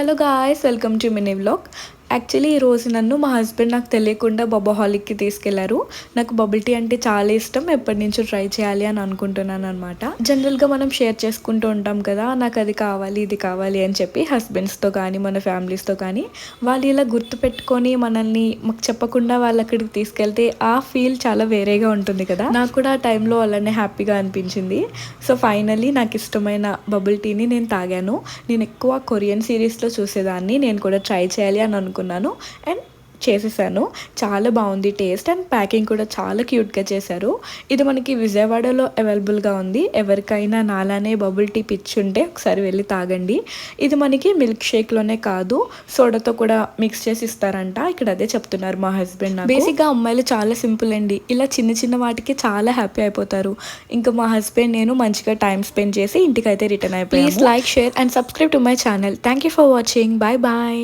Hello guys, welcome to mini vlog. Actually ఈరోజు నన్ను మా హస్బెండ్ నాకు తెలియకుండా బొబ్బహాలిక్కి తీసుకెళ్లారు. నాకు బబుల్ టీ అంటే చాలా ఇష్టం. ఎప్పటి నుంచో ట్రై చేయాలి అని అనుకుంటున్నాను అనమాట. జనరల్గా మనం షేర్ చేసుకుంటూ ఉంటాం కదా, నాకు అది కావాలి ఇది కావాలి అని చెప్పి హస్బెండ్స్తో కానీ మన ఫ్యామిలీస్తో కానీ వాళ్ళు ఇలా గుర్తుపెట్టుకొని మనల్ని మాకు చెప్పకుండా వాళ్ళు అక్కడికి తీసుకెళ్తే ఆ ఫీల్ చాలా వేరేగా ఉంటుంది కదా. నాకు కూడా ఆ టైంలో అలానే హ్యాపీగా అనిపించింది. సో ఫైనల్లీ నాకు ఇష్టమైన బబుల్ టీని నేను తాగాను. నేను ఎక్కువ కొరియన్ సిరీస్లో చూసేదాన్ని, నేను కూడా ట్రై చేయాలి అని అనుకున్నాను అండ్ చేసేసాను. చాలా బాగుంది టేస్ట్ అండ్ ప్యాకింగ్ కూడా చాలా క్యూట్గా చేశారు. ఇది మనకి విజయవాడలో అవైలబుల్గా ఉంది. ఎవరికైనా నాలానే బబుల్ టీ పిచ్చి ఉంటే ఒకసారి వెళ్ళి తాగండి. ఇది మనకి మిల్క్ షేక్లోనే కాదు, సోడాతో కూడా మిక్స్ చేసి ఇస్తారంట. ఇక్కడ అదే చెప్తున్నారు మా హస్బెండ్. బేసిక్గా అమ్మాయిలు చాలా సింపుల్ అండి, ఇలా చిన్న చిన్న వాటికి చాలా హ్యాపీ అయిపోతారు. ఇంకా మా హస్బెండ్ నేను మంచిగా టైం స్పెండ్ చేసి ఇంటికైతే రిటర్న్ అయిపోయాము. Please like, share and subscribe to my channel. Thank you for watching. Bye bye.